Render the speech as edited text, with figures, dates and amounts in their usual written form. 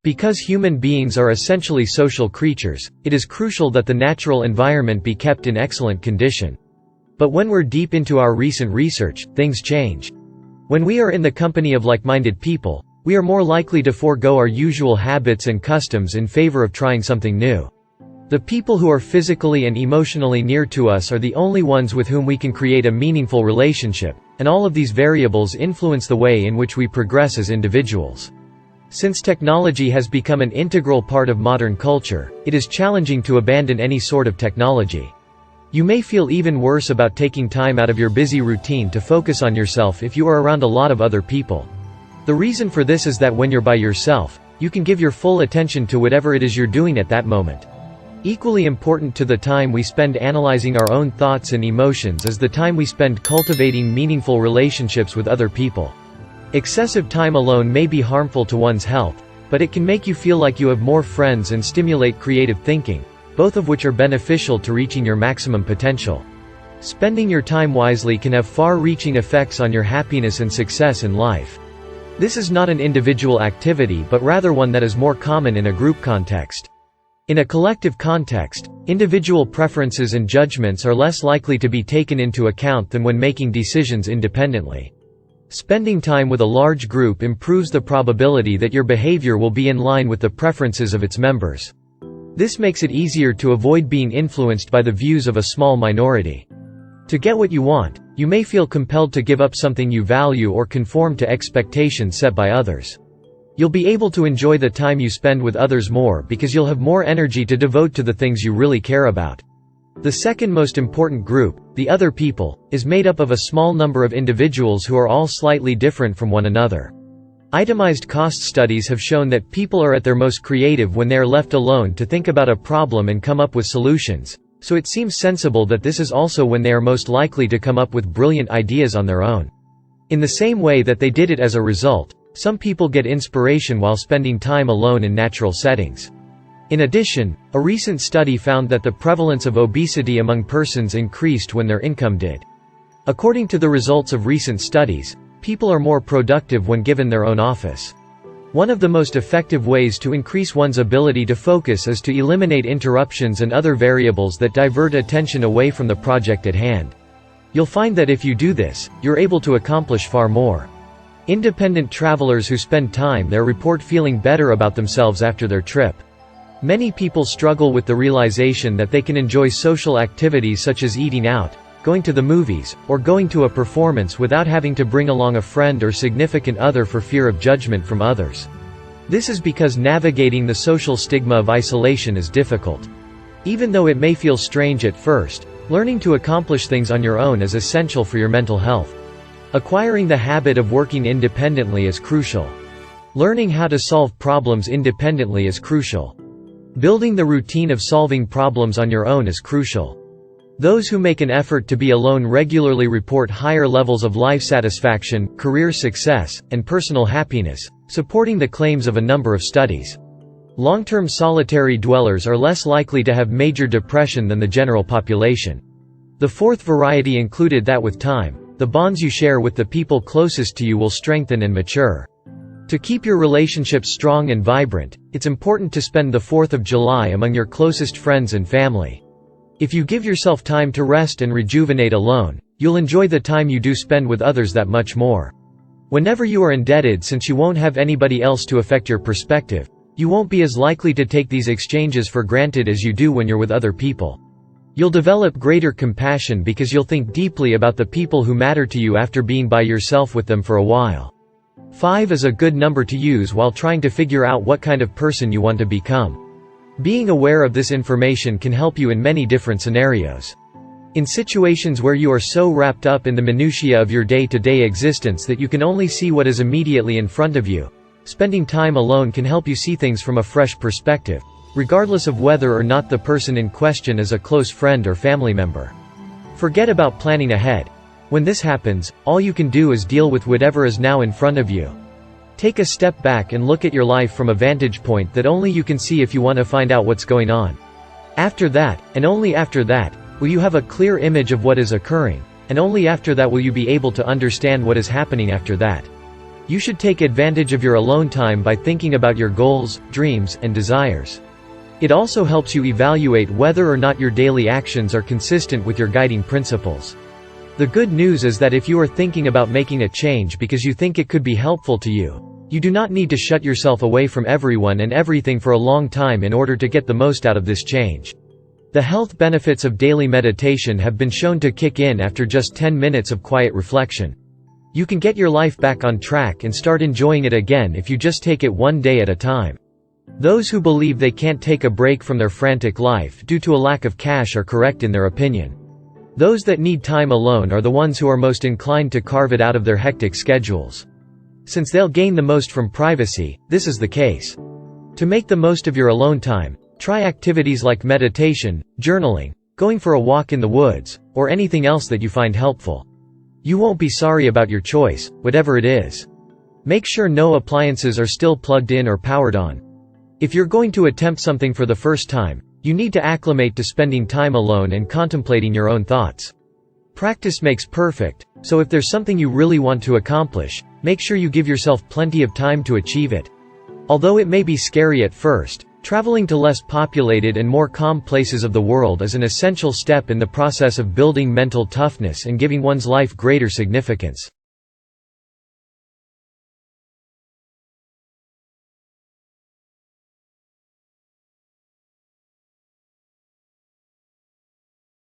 Because human beings are essentially social creatures, it is crucial that the natural environment be kept in excellent condition. But when we're deep into our recent research, things change. When we are in the company of like-minded people, we are more likely to forego our usual habits and customs in favor of trying something new. The people who are physically and emotionally near to us are the only ones with whom we can create a meaningful relationship, and all of these variables influence the way in which we progress as individuals. Since technology has become an integral part of modern culture, it is challenging to abandon any sort of technology. You may feel even worse about taking time out of your busy routine to focus on yourself if you are around a lot of other people. The reason for this is that when you're by yourself, you can give your full attention to whatever it is you're doing at that moment. Equally important to the time we spend analyzing our own thoughts and emotions is the time we spend cultivating meaningful relationships with other people. Excessive time alone may be harmful to one's health, but it can make you feel like you have more friends and stimulate creative thinking, both of which are beneficial to reaching your maximum potential. Spending your time wisely can have far-reaching effects on your happiness and success in life. This is not an individual activity but rather one that is more common in a group context. In a collective context, individual preferences and judgments are less likely to be taken into account than when making decisions independently. Spending time with a large group improves the probability that your behavior will be in line with the preferences of its members. This makes it easier to avoid being influenced by the views of a small minority. To get what you want, you may feel compelled to give up something you value or conform to expectations set by others. You'll be able to enjoy the time you spend with others more because you'll have more energy to devote to the things you really care about. The second most important group, the other people, is made up of a small number of individuals who are all slightly different from one another. Itemized cost studies have shown that people are at their most creative when they are left alone to think about a problem and come up with solutions, so it seems sensible that this is also when they are most likely to come up with brilliant ideas on their own. In the same way that they did it as a result, some people get inspiration while spending time alone in natural settings. In addition, a recent study found that the prevalence of obesity among persons increased when their income did. According to the results of recent studies, people are more productive when given their own office. One of the most effective ways to increase one's ability to focus is to eliminate interruptions and other variables that divert attention away from the project at hand. You'll find that if you do this, you're able to accomplish far more. Independent travelers who spend time there report feeling better about themselves after their trip. Many people struggle with the realization that they can enjoy social activities such as eating out, going to the movies, or going to a performance without having to bring along a friend or significant other for fear of judgment from others. This is because navigating the social stigma of isolation is difficult. Even though it may feel strange at first, learning to accomplish things on your own is essential for your mental health. Acquiring the habit of working independently is crucial. Learning how to solve problems independently is crucial. Building the routine of solving problems on your own is crucial. Those who make an effort to be alone regularly report higher levels of life satisfaction, career success, and personal happiness, supporting the claims of a number of studies. Long-term solitary dwellers are less likely to have major depression than the general population. The fourth variety included that with time, the bonds you share with the people closest to you will strengthen and mature. To keep your relationships strong and vibrant, it's important to spend the 4th of July among your closest friends and family. If you give yourself time to rest and rejuvenate alone, you'll enjoy the time you do spend with others that much more. Whenever you are indebted, since you won't have anybody else to affect your perspective, you won't be as likely to take these exchanges for granted as you do when you're with other people. You'll develop greater compassion because you'll think deeply about the people who matter to you after being by yourself with them for a while. 5 is a good number to use while trying to figure out what kind of person you want to become. Being aware of this information can help you in many different scenarios. In situations where you are so wrapped up in the minutiae of your day-to-day existence that you can only see what is immediately in front of you, spending time alone can help you see things from a fresh perspective, regardless of whether or not the person in question is a close friend or family member. Forget about planning ahead. When this happens, all you can do is deal with whatever is now in front of you. Take a step back and look at your life from a vantage point that only you can see if you want to find out what's going on. After that, and only after that, will you have a clear image of what is occurring, and only after that will you be able to understand what is happening after that. You should take advantage of your alone time by thinking about your goals, dreams, and desires. It also helps you evaluate whether or not your daily actions are consistent with your guiding principles. The good news is that if you are thinking about making a change because you think it could be helpful to you, you do not need to shut yourself away from everyone and everything for a long time in order to get the most out of this change. The health benefits of daily meditation have been shown to kick in after just 10 minutes of quiet reflection. You can get your life back on track and start enjoying it again if you just take it one day at a time. Those who believe they can't take a break from their frantic life due to a lack of cash are correct in their opinion. Those that need time alone are the ones who are most inclined to carve it out of their hectic schedules. Since they'll gain the most from privacy, this is the case. To make the most of your alone time, try activities like meditation, journaling, going for a walk in the woods, or anything else that you find helpful. You won't be sorry about your choice, whatever it is. Make sure no appliances are still plugged in or powered on. If you're going to attempt something for the first time, you need to acclimate to spending time alone and contemplating your own thoughts. Practice makes perfect, so if there's something you really want to accomplish, make sure you give yourself plenty of time to achieve it. Although it may be scary at first, traveling to less populated and more calm places of the world is an essential step in the process of building mental toughness and giving one's life greater significance.